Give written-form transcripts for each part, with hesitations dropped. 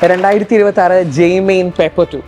2026 JEE paper 2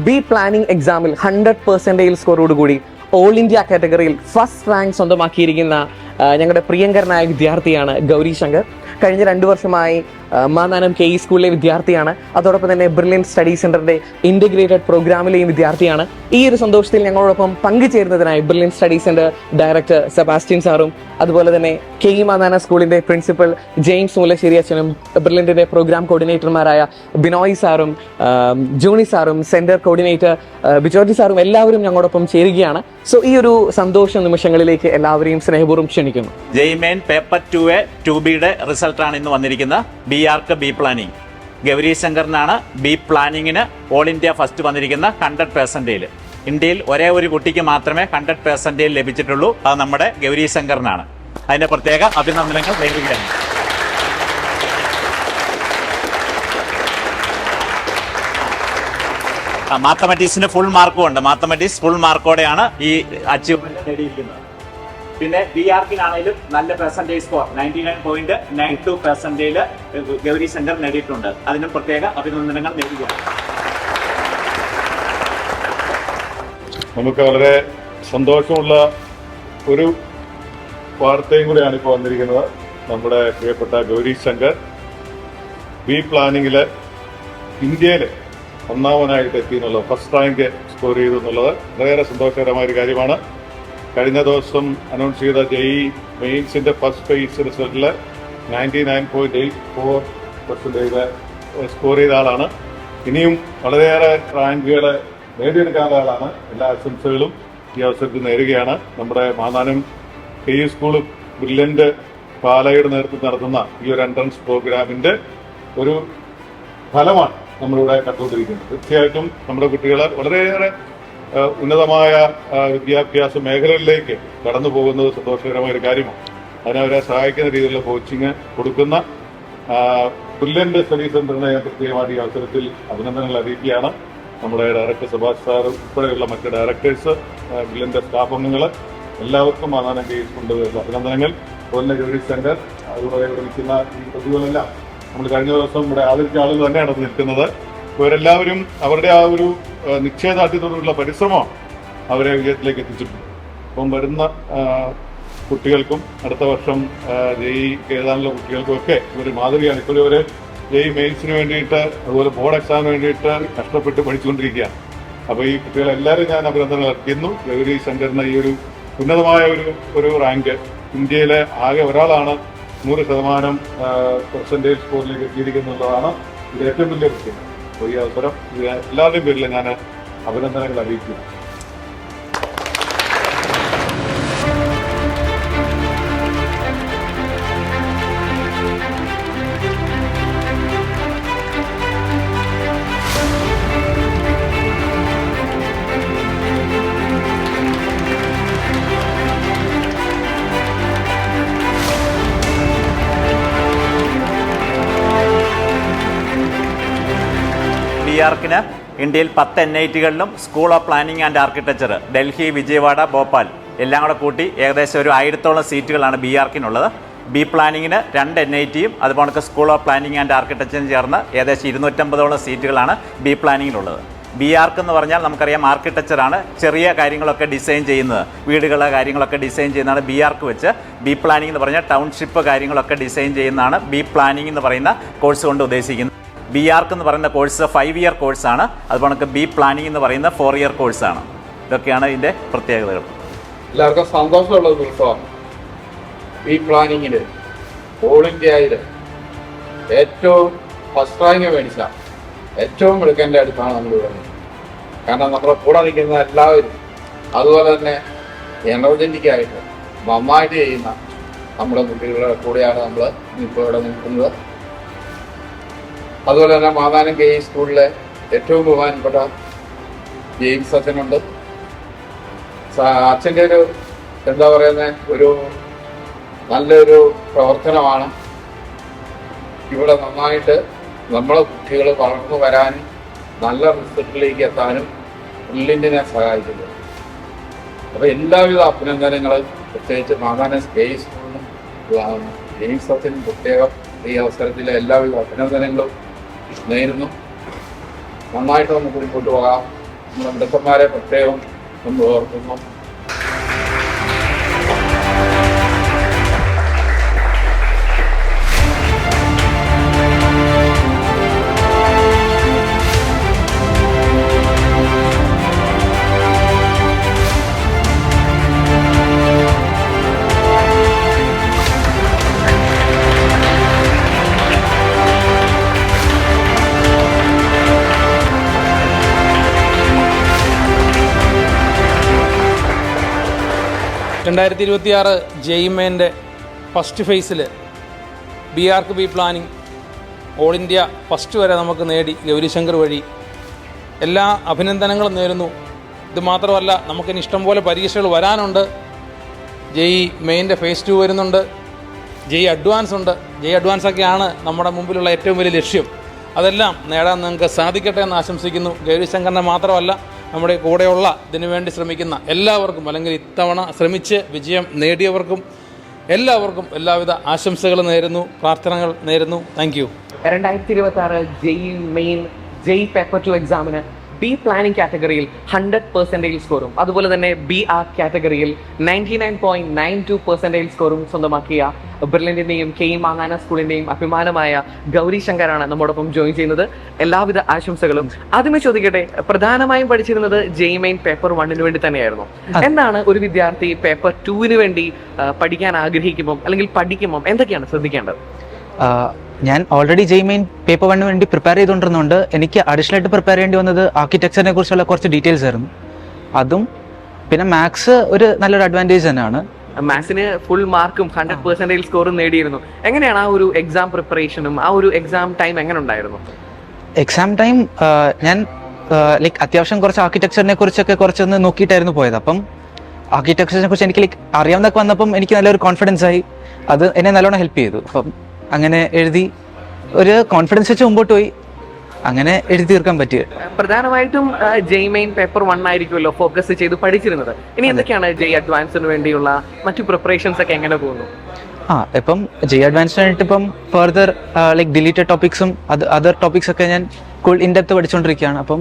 B planning എക്സാമിൽ 100% സ്കോറോടുകൂടി all India കാറ്റഗറിയിൽ first rank സ്വന്തമാക്കിയിരിക്കുന്ന ഞങ്ങളുടെ പ്രിയങ്കരനായ വിദ്യാർത്ഥിയാണ് ഗൗരി ശങ്കർ. കഴിഞ്ഞ 2 വർഷമായി മാന്നാനം KE സ്കൂളിലെ വിദ്യാർത്ഥിയാണ്. അതോടൊപ്പം തന്നെ ബ്രില്യൻ സ്റ്റഡി സെന്ററിന്റെ ഇന്റഗ്രേറ്റഡ് പ്രോഗ്രാമിലെയും വിദ്യാർത്ഥിയാണ്. ഈ ഒരു സന്തോഷത്തിൽ ഞങ്ങളോടൊപ്പം പങ്കുചേരുന്നതിനായി brilliant study centre director Sebastian സാറും അതുപോലെ തന്നെ KE മാന്നാനം സ്കൂളിന്റെ പ്രിൻസിപ്പൽ ജെയിംസ് മൂലശ്ശേരി അച്ഛനും ബ്രില്യന്റിന്റെ പ്രോഗ്രാം കോർഡിനേറ്റർമാരായ ബിനോയ് സാറും ജോണി സാറും സെന്റർ കോർഡിനേറ്റർ ബിജോർജി സാറും എല്ലാവരും ഞങ്ങളോടൊപ്പം ചേരുകയാണ്. സോ ഈ ഒരു സന്തോഷ നിമിഷങ്ങളിലേക്ക് എല്ലാവരെയും സ്നേഹപൂർവ്വം ക്ഷണിക്കുന്നു. JEE പേപ്പർ 2A 2Bയുടെ റിസൾട്ടാണ് ഇന്ന് വന്നിരിക്കുന്നത്. BRക്ക് ബി പ്ലാനിംഗ്. ഗൗരി ശങ്കറിനാണ് ബി പ്ലാനിങ്ങിന് ഓൾ ഇന്ത്യ ഫസ്റ്റ് വന്നിരിക്കുന്ന 100%. ഇന്ത്യയിൽ ഒരേ ഒരു കുട്ടിക്ക് മാത്രമേ 100% ലഭിച്ചിട്ടുള്ളൂ. അത് നമ്മുടെ ഗൗരി ശങ്കറിനാണ്. അതിന്റെ പ്രത്യേക അഭിനന്ദനങ്ങൾ നേരുകയാണ്. മാത്തമാറ്റിക്സിന് ഫുൾ മാർക്കും ഉണ്ട്. മാത്തമാറ്റിക്സ് ഫുൾ മാർക്കോടെയാണ് ഈ അച്ചീവ്മെന്റ് നേടിയിരിക്കുന്നത്. പിന്നെ BRക്കിനാണെങ്കിലും നല്ല പെർസെന്റേജ് സ്കോർ 99.92% ഗൗരി ശങ്കർ നേടിയിട്ടുണ്ട്. അതിനും പ്രത്യേക അഭിനന്ദനങ്ങൾ നേടുകയാണ്. നമുക്ക് വളരെ സന്തോഷമുള്ള ഒരു വാർത്തയും കൂടിയാണ് ഇപ്പോൾ വന്നിരിക്കുന്നത്. നമ്മുടെ പ്രിയപ്പെട്ട ഗൗരി ശങ്കർ ബി പ്ലാനിങ്ങില് ഇന്ത്യയില് ഒന്നാമനായിട്ട് എത്തി എന്നുള്ളത്, ഫസ്റ്റ് റാങ്ക് സ്കോർ ചെയ്തു എന്നുള്ളത് വളരെ സന്തോഷകരമായ ഒരു കാര്യമാണ്. കഴിഞ്ഞ ദിവസം അനൗൺസ് ചെയ്ത JEE മെയിൻസിന്റെ ഫസ്റ്റ് ഫേസ് റിസൾട്ടിൽ 99.84% സ്കോർ ചെയ്ത ആളാണ്. ഇനിയും വളരെയേറെ റാങ്കുകൾ നേടിയെടുക്കാനുള്ള ആളാണ്. എല്ലാ ആശംസകളും ഈ അവസരത്തിൽ നേരുകയാണ്. നമ്മുടെ മാന്നാനം KE സ്കൂൾ ബ്രില്യന്റ് പാലയുടെ നേതൃത്വം നടത്തുന്ന ഈ ഒരു എൻട്രൻസ് പ്രോഗ്രാമിന്റെ ഒരു ഫലമാണ് നമ്മളിവിടെ കണ്ടുകൊണ്ടിരിക്കുന്നത്. തീർച്ചയായിട്ടും നമ്മുടെ കുട്ടികൾ വളരെയേറെ ഉന്നതമായ വിദ്യാഭ്യാസ മേഖലകളിലേക്ക് കടന്നു പോകുന്നത് സന്തോഷകരമായ ഒരു കാര്യമാണ്. അതിനവരെ സഹായിക്കുന്ന രീതിയിലുള്ള കോച്ചിങ് കൊടുക്കുന്ന ബ്രില്യന്റ് സ്റ്റഡി സെന്ററിനെ പ്രത്യേകമായിട്ട് ഈ അവസരത്തിൽ അഭിനന്ദനങ്ങൾ അറിയിക്കുകയാണ്. നമ്മുടെ ഡയറക്ടർ സെബാസ്റ്റ്യൻ സാർ ഉൾപ്പെടെയുള്ള മറ്റ് ഡയറക്ടേഴ്സ്, ബ്രില്യന്റ് സ്റ്റാഫ് അംഗങ്ങൾ എല്ലാവർക്കും മാന്നാനം KE സ്കൂളിന്റെ അഭിനന്ദനങ്ങൾ. അതുപോലെ ഗൗരി ശങ്കർ, അതുപോലെ ഇവിടെ നിൽക്കുന്ന ഈ പ്രതികളെല്ലാം നമ്മൾ കഴിഞ്ഞ ദിവസം ഇവിടെ ആദരിച്ച ആളുകൾ തന്നെയാണ് നിൽക്കുന്നത്. ഇവരെല്ലാവരും അവരുടെ ആ ഒരു നിശ്ചയദാർഢ്യത്തോടുള്ള പരിശ്രമം അവരെ വിജയത്തിലേക്ക് എത്തിച്ചിട്ടുണ്ട്. അപ്പം വരുന്ന കുട്ടികൾക്കും അടുത്ത വർഷം JEE എഴുതാനുള്ള കുട്ടികൾക്കും ഒക്കെ ഇവർ മാതൃകയാണ്. ഇപ്പോഴും ഇവർ JEE മെയിൻസിന് വേണ്ടിയിട്ട് അതുപോലെ ബോർഡ് എക്സാമിന് വേണ്ടിയിട്ട് കഷ്ടപ്പെട്ട് പഠിച്ചുകൊണ്ടിരിക്കുകയാണ്. അപ്പോൾ ഈ കുട്ടികളെല്ലാവരും ഞാൻ അഭിനന്ദനങ്ങൾ അർപ്പിക്കുന്നു. ഗൗരി ശങ്കറിന് ഈ ഒരു ഉന്നതമായ ഒരു റാങ്ക്, ഇന്ത്യയിലെ ആകെ ഒരാളാണ് 100% സ്കോറിലേക്ക് എത്തിയിരിക്കുന്നുള്ളതാണ് ഇത് ഏറ്റവും വലിയ പ്രത്യേകത. അപ്പോൾ ഈ അവസരം എല്ലാവരുടെയും പേരിൽ ഞാൻ അഭിനന്ദനങ്ങൾ അറിയിക്കുന്നു. BRക്കിന് ഇന്ത്യയിൽ 10 NITകളിലും school of planning and architecture Delhi, Vijayawada, Bhopal എല്ലാം കൂടെ കൂട്ടി ഏകദേശം ഒരു 1000-ഓളം സീറ്റുകളാണ് BRക്കിനുള്ളത്. ബി പ്ലാനിങ്ങിന് 2 NITയും അതുപോലെ സ്കൂൾ ഓഫ് പ്ലാനിംഗ് ആൻഡ് ആർക്കിടെക്ചറും ചേർന്ന് ഏകദേശം 250-ഓളം സീറ്റുകളാണ് ബി പ്ലാനിങ്ങിനുള്ളത്. BRക്ക് എന്ന് പറഞ്ഞാൽ നമുക്കറിയാം ആർക്കിടെക്ചറാണ്. ചെറിയ കാര്യങ്ങളൊക്കെ ഡിസൈൻ ചെയ്യുന്നത്, വീടുകളെ കാര്യങ്ങളൊക്കെ ഡിസൈൻ ചെയ്യുന്നതാണ് BRക്ക് വെച്ച്. ബി പ്ലാനിംഗ് എന്ന് പറഞ്ഞാൽ ടൗൺഷിപ്പ് കാര്യങ്ങളൊക്കെ ഡിസൈൻ ചെയ്യുന്നതാണ് ബി പ്ലാനിംഗ് എന്ന് പറയുന്ന കോഴ്സ് കൊണ്ട് ഉദ്ദേശിക്കുന്നത്. BRക്ക് എന്ന് പറയുന്ന കോഴ്സ് 5 ഇയർ കോഴ്സാണ്. അതുപോലെ ബി പ്ലാനിംഗ് എന്ന് പറയുന്ന 4 ഇയർ കോഴ്സാണ്. ഇതൊക്കെയാണ് ഇതിന്റെ പ്രത്യേകതകൾ. എല്ലാവർക്കും സന്തോഷമുള്ള ദിവസമാണ്. ബി പ്ലാനിങ്ങില് ഓൾ ഇന്ത്യയിൽ ഏറ്റവും ഫസ്റ്റ് റാങ്ക് മേടിച്ച ഏറ്റവും മിടുക്കൻ്റെ അടുത്താണ് നമ്മൾ വരുന്നത്. കാരണം നമ്മുടെ കൂടെ നിൽക്കുന്ന എല്ലാവരും അതുപോലെ തന്നെ എനർജറ്റിക്കായിട്ട് നന്നായിട്ട് ചെയ്യുന്ന നമ്മുടെ കുട്ടികളുടെ കൂടെയാണ് നമ്മൾ ഇപ്പോൾ ഇവിടെ നിൽക്കുന്നത്. അതുപോലെ തന്നെ മാന്നാനം KE സ്കൂളിലെ ഏറ്റവും ബഹുമാനപ്പെട്ട ജെയിംസ് അച്ഛനുണ്ട്. അച്ഛൻ്റെ ഒരു എന്താ പറയുന്നത് ഒരു നല്ലൊരു പ്രവർത്തനമാണ് ഇവിടെ നന്നായിട്ട് നമ്മളെ കുട്ടികൾ വളർന്നു വരാനും നല്ല റിസൾട്ടിലേക്ക് എത്താനും ബ്രില്യന്റിനെ സഹായിക്കുന്നത്. അപ്പോൾ എല്ലാവിധ അഭിനന്ദനങ്ങളും പ്രത്യേകിച്ച് മാന്നാനം KE സ്കൂളിനും ജെയിംസ് അച്ഛനും പ്രത്യേകം ഈ അവസരത്തിലെ എല്ലാവിധ അഭിനന്ദനങ്ങളും നേരുന്നു. നന്നായിട്ട് നമുക്ക് മുമ്പോട്ട് പോകാം. നമ്മുടെ മിടുക്കന്മാരെ പ്രത്യേകം നമ്മൾ ഓർക്കുന്നു. രണ്ടായിരത്തി 2026 ജെയ്മെൻ്റെ ഫസ്റ്റ് ഫേസിൽ B planning all India first വരെ നമുക്ക് നേടി ഗൗരിശങ്കർ വഴി. എല്ലാ അഭിനന്ദനങ്ങളും നേരുന്നു. ഇത് മാത്രമല്ല, നമുക്കിനി ഇഷ്ടംപോലെ പരീക്ഷകൾ വരാനുണ്ട്. ജെയ് മെയിൻ്റെ ഫേസ് 2 വരുന്നുണ്ട്, ജെയ് അഡ്വാൻസ് ഉണ്ട്. ജെയ് അഡ്വാൻസൊക്കെയാണ് നമ്മുടെ മുമ്പിലുള്ള ഏറ്റവും വലിയ ലക്ഷ്യം. അതെല്ലാം നേടാൻ നിങ്ങൾക്ക് സാധിക്കട്ടെ എന്ന് ആശംസിക്കുന്നു. ഗൗരിശങ്കറിനെ മാത്രമല്ല, നമ്മുടെ കൂടെയുള്ള ഇതിനു വേണ്ടി ശ്രമിക്കുന്ന എല്ലാവർക്കും, അല്ലെങ്കിൽ ഇത്തവണ ശ്രമിച്ച് വിജയം നേടിയവർക്കും എല്ലാവർക്കും എല്ലാവിധ ആശംസകൾ നേരുന്നു, പ്രാർത്ഥനകൾ നേരുന്നു. Thank you. 2026 JEE Main JEE paper 2 എക്സാമിന് ബി പ്ലാനിംഗ് കാറ്റഗറിയിൽ 100% സ്കോറും അതുപോലെ തന്നെ BR കാറ്റഗറിയിൽ 99.92% സ്കോറും സ്വന്തമാക്കിയ ബ്രില്യന്റിന്റെയും കെ മാങ്ങാന സ്കൂളിന്റെയും അഭിമാനമായ ഗൗരി ശങ്കറാണ് നമ്മോടൊപ്പം ജോയിൻ ചെയ്യുന്നത്. എല്ലാവിധ ആശംസകളും. ആദ്യമേ ചോദിക്കട്ടെ, പ്രധാനമായും പഠിച്ചിരുന്നത് ജെയ് മെയിൻ പേപ്പർ 1 വേണ്ടി തന്നെയായിരുന്നു. എന്താണ് ഒരു വിദ്യാർത്ഥി പേപ്പർ 2 വേണ്ടി പഠിക്കാൻ ആഗ്രഹിക്കുമ്പോൾ അല്ലെങ്കിൽ പഠിക്കുമ്പോൾ എന്തൊക്കെയാണ് ശ്രദ്ധിക്കേണ്ടത്? ഞാൻ ഓൾറെഡി ജെയ് മെയിൻ പേപ്പർ 1 വേണ്ടി പ്രിപ്പയർ ചെയ്തുകൊണ്ടിരുന്നുണ്ട്. എനിക്ക് അഡീഷണൽ ആയിട്ട് പ്രിപ്പയർ ചെയ്യേണ്ടി വന്നത് ആർക്കിടെക്ചറിനെ കുറിച്ചുള്ള കുറച്ച് ഡീറ്റെയിൽസ് ആയിരുന്നു. അതും പിന്നെ മാത്സ് ഒരു നല്ലൊരു അഡ്വാൻറ്റേജ് തന്നെയാണ്. മാത്സിന് ഫുൾ മാർക്കും 100% സ്കോറും നേടിയിരുന്നു. എങ്ങനെയാണ് ആ ഒരു എക്സാം പ്രിപ്പറേഷനും ആ ഒരു എക്സാം ടൈം എങ്ങനെ ഉണ്ടായിരുന്നു? എക്സാം ടൈം ഞാൻ ലൈക്ക് അത്യാവശ്യം കുറച്ച് ആർക്കിടെക്ചറിനെ കുറിച്ചൊക്കെ കുറച്ചൊന്ന് നോക്കിയിട്ടായിരുന്നു പോയത്. അപ്പം ആർക്കിടെക്ചറിനെ കുറിച്ച് എനിക്ക് ലൈക്ക് അറിയാവുന്നതൊക്കെ വന്നപ്പം എനിക്ക് നല്ലൊരു കോൺഫിഡൻസ് ആയി. അത് എന്നെ നല്ലോണം ഹെൽപ്പ് ചെയ്തു. അപ്പം അങ്ങനെ എഴുതി ഒരു കോൺഫിഡൻസ് വെച്ച് മുമ്പോട്ട് പോയി. അങ്ങനെ എഴുതി തീർക്കാൻ പറ്റിയ പ്രധാനമായിട്ടും ജെയ് മെയിൻ പേപ്പർ 1 ആയിരിക്കുമല്ലോ ഫോക്കസ് ചെയ്ത് പഠിച്ചിരുന്നത്. ഇനി എന്തൊക്കെയാണ് ജെയ് അഡ്വാൻസിന് വേണ്ടിയുള്ള മറ്റു പ്രിപ്പറേഷൻസ് ഒക്കെ എങ്ങനെ പോകുന്നു? ഇപ്പം ജെയ് അഡ്വാൻസിനായിട്ട് ഇപ്പം ഫർദർ ലൈക്ക് ഡിലീറ്റഡ് ടോപ്പിക്സും അതർ ടോപ്പിക്സ് ഒക്കെ ഞാൻ ഇൻ ഡെപ്ത് പഠിച്ചുകൊണ്ടിരിക്കുകയാണ്. അപ്പം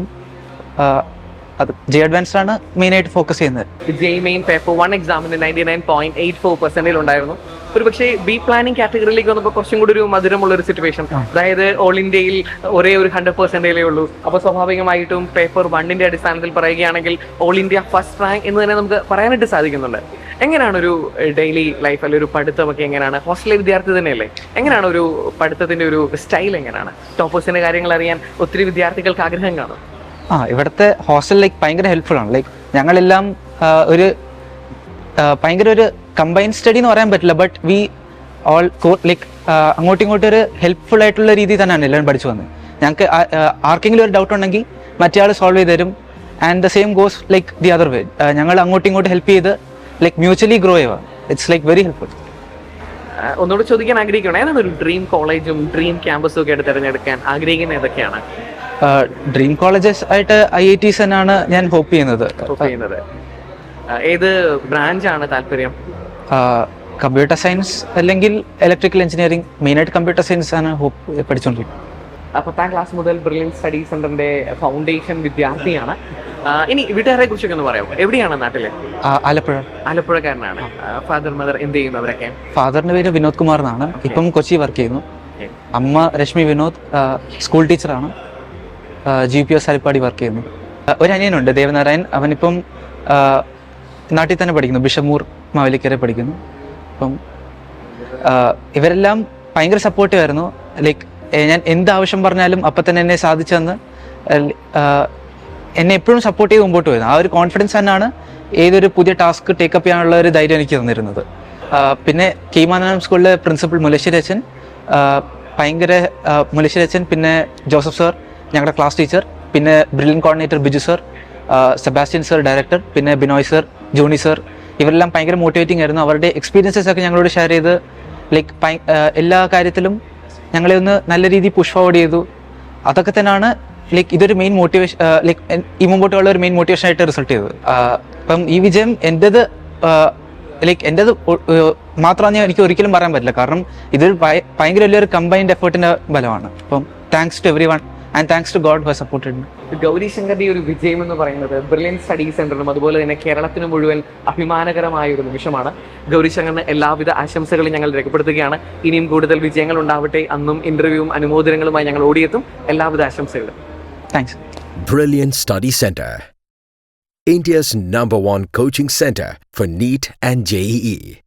അത് ജെയ് അഡ്വാൻസ്ഡ് ആണ് മെയിനായിട്ട് ഫോക്കസ് ചെയ്യുന്നത്. ജെയ് മെയിൻ പേപ്പർ 1 എക്സാമിന് 99.84% ഉണ്ടായിരുന്നു. ഒരുപക്ഷെ ബി പ്ലാനിംഗ് കാറ്റഗറിയിലേക്ക് വന്നപ്പോൾ കുറച്ചും കൂടി ഒരു മധുരമുള്ള ഒരു സിറ്റുവേഷൻ. അതായത് ഓൾ ഇന്ത്യയിൽ ഒരേ ഒരു 100% ഉള്ളൂ. അപ്പോൾ സ്വാഭാവികമായിട്ടും പേപ്പർ 1 അടിസ്ഥാനത്തിൽ പറയുകയാണെങ്കിൽ ഓൾ ഇന്ത്യ ഫസ്റ്റ് റാങ്ക് എന്ന് തന്നെ നമുക്ക് പറയാനായിട്ട് സാധിക്കുന്നുണ്ട്. എങ്ങനെയാണ് ഒരു ഡെയിലി ലൈഫ് അല്ലെങ്കിൽ ഒരു പഠിത്തമൊക്കെ എങ്ങനെയാണ്? ഹോസ്റ്റലിലെ വിദ്യാർത്ഥി തന്നെയല്ലേ? എങ്ങനെയാണ് ഒരു പഠിത്തത്തിന്റെ ഒരു സ്റ്റൈൽ എങ്ങനെയാണ്? ടോപ്പേഴ്സിന്റെ കാര്യങ്ങൾ അറിയാൻ ഒത്തിരി വിദ്യാർത്ഥികൾക്ക് ആഗ്രഹം കാണും. ഇവിടുത്തെ ഹോസ്റ്റൽ ലൈക്ക് ഭയങ്കര ഹെൽപ്ഫുൾ ആണ്. ലൈക്ക് ഞങ്ങളെല്ലാം ഒരു ഭയങ്കര ഒരു കമ്പൈൻ സ്റ്റഡി എന്ന് പറയാൻ പറ്റില്ല, ബട്ട് വി ഓൾ ലൈക്ക് അങ്ങോട്ടും ഇങ്ങോട്ടും ഒരു ഹെൽപ്ഫുൾ ആയിട്ടുള്ള രീതിയിൽ തന്നെയാണ് എല്ലാവരും പഠിച്ചു വന്നത്. ഞങ്ങൾക്ക് ആർക്കെങ്കിലും ഒരു ഡൗട്ട് ഉണ്ടെങ്കിൽ മറ്റേ ആൾ സോൾവ് ചെയ്ത് തരും. And the same goes like the other way. ഞങ്ങൾ അങ്ങോട്ടും ഇങ്ങോട്ടും ഹെൽപ്പ് ചെയ്ത് ലൈക്ക് മ്യൂച്വലി ഗ്രോ ചെയ്യുക. It's like very helpful. ഒന്നുകൂടെ ചോദിക്കാൻ ആഗ്രഹിക്കണം, ഏതാണ് ഒരു ഡ്രീം കോളേജും ഡ്രീം ക്യാമ്പസും ഒക്കെ ആയിട്ട് തിരഞ്ഞെടുക്കാൻ ആഗ്രഹിക്കുന്നത് ഏതൊക്കെയാണ്? ഡ്രീം കോളേജസ് ആയിട്ട് IITs തന്നെയാണ് ഞാൻ ഹോപ്പ് ചെയ്യുന്നത്. ഏത് ബ്രാഞ്ചാണ് താല്പര്യം? കമ്പ്യൂട്ടർ സയൻസ് അല്ലെങ്കിൽ ഇലക്ട്രിക്കൽ എഞ്ചിനീയറിംഗ്. മെയിനായിട്ട് കമ്പ്യൂട്ടർ സയൻസ് ആണ് ഹോപ്പ് പഠിച്ചുകൊണ്ടിരിക്കുന്നത്. 10ാം ക്ലാസ് മുതൽ ബ്രില്യൻ സ്റ്റഡി സെന്ററിന്റെ ഫൗണ്ടേഷൻ വിദ്യാർത്ഥിയാണ്. ഇനി വീട്ടുകാരെ കുറിച്ചൊക്കെ ഒന്ന് പറയാമോ? എവിടെയാണ് നാട്ടിലെ? ആലപ്പുഴക്കാരനാണ്. ഫാദർ മദർ എന്ത് ചെയ്യുന്നു അവരൊക്കെ? ഫാദറിന്റെ പേര് വിനോദ് കുമാർ എന്നാണ്. ഇപ്പം കൊച്ചി വർക്ക് ചെയ്യുന്നു. അമ്മ രശ്മി വിനോദ്, സ്കൂൾ ടീച്ചറാണ്. GPS ഹരിപ്പാടി വർക്ക് ചെയ്യുന്നു. ഒരു അനിയനുണ്ട് ദേവനാരായൺ. അവനിപ്പം നാട്ടിൽ തന്നെ പഠിക്കുന്നു, ബിഷമൂർ മാവേലിക്കര പഠിക്കുന്നു. അപ്പം ഇവരെല്ലാം ഭയങ്കര സപ്പോർട്ടീവ് ആയിരുന്നു. ലൈക്ക് ഞാൻ എന്ത് ആവശ്യം പറഞ്ഞാലും അപ്പം തന്നെ എന്നെ സാധിച്ചെന്ന് എന്നെ എപ്പോഴും സപ്പോർട്ട് ചെയ്ത് മുമ്പോട്ട് പോയത്. ആ ഒരു കോൺഫിഡൻസ് തന്നെയാണ് ഏതൊരു പുതിയ ടാസ്ക് ടേക്കപ്പ് ചെയ്യാനുള്ള ഒരു ധൈര്യം എനിക്ക് തന്നിരുന്നത്. പിന്നെ കീമാനം സ്കൂളിലെ പ്രിൻസിപ്പൽ മുലശ്ശേരി അച്ഛൻ ഭയങ്കര മുലശ്ശേരി അച്ഛൻ, പിന്നെ ജോസഫ് സർ ഞങ്ങളുടെ ക്ലാസ് ടീച്ചർ, പിന്നെ brilliant coordinator Biju sir, Sebastian sir director, പിന്നെ ബിനോയ് സർ, ജോണി സർ, ഇവരെല്ലാം ഭയങ്കര മോട്ടിവേറ്റിംഗ് ആയിരുന്നു. അവരുടെ എക്സ്പീരിയൻസസ് ഒക്കെ ഞങ്ങളോട് ഷെയർ ചെയ്ത് ലൈക്ക് എല്ലാ കാര്യത്തിലും ഞങ്ങളെ ഒന്ന് നല്ല രീതിയിൽ പുഷ് ഫോർവേഡ് ചെയ്തു. അതൊക്കെ തന്നെയാണ് ലൈക്ക് ഇതൊരു മെയിൻ മോട്ടിവേഷൻ, ലൈക്ക് ഈ മുമ്പോട്ടുള്ള ഒരു മെയിൻ മോട്ടിവേഷൻ ആയിട്ട് റിസൾട്ട് ചെയ്തത്. അപ്പം ഈ വിജയം എൻ്റെത് മാത്രമാണെന്ന് എനിക്ക് ഒരിക്കലും പറയാൻ പറ്റില്ല. കാരണം ഇതൊരു ഭയങ്കര വലിയൊരു കമ്പൈൻഡ് എഫേർട്ടിന്റെ ഫലമാണ്. അപ്പം thanks to everyone and thanks to God who has supported me. Gauri ശങ്കറിന്റെ ഒരു വിജയം എന്ന് പറയുന്നത് ബ്രില്യൻ സ്റ്റഡി സെന്ററിനും അതുപോലെ തന്നെ കേരളത്തിന് മുഴുവൻ അഭിമാനകരമായ ഒരു നിമിഷമാണ്. ഗൗരി ശങ്കറിന് എല്ലാവിധ ആശംസകളും ഞങ്ങൾ രേഖപ്പെടുത്തുകയാണ്. ഇനിയും കൂടുതൽ വിജയങ്ങൾ ഉണ്ടാവട്ടെ. അന്നും ഇന്റർവ്യൂവും അനുമോദനങ്ങളുമായി ഞങ്ങൾ ഓടിയെത്തും. എല്ലാവിധ ആശംസകളും. Thanks. Brilliant Study Center, India's #1 coaching center for NEET and JEE.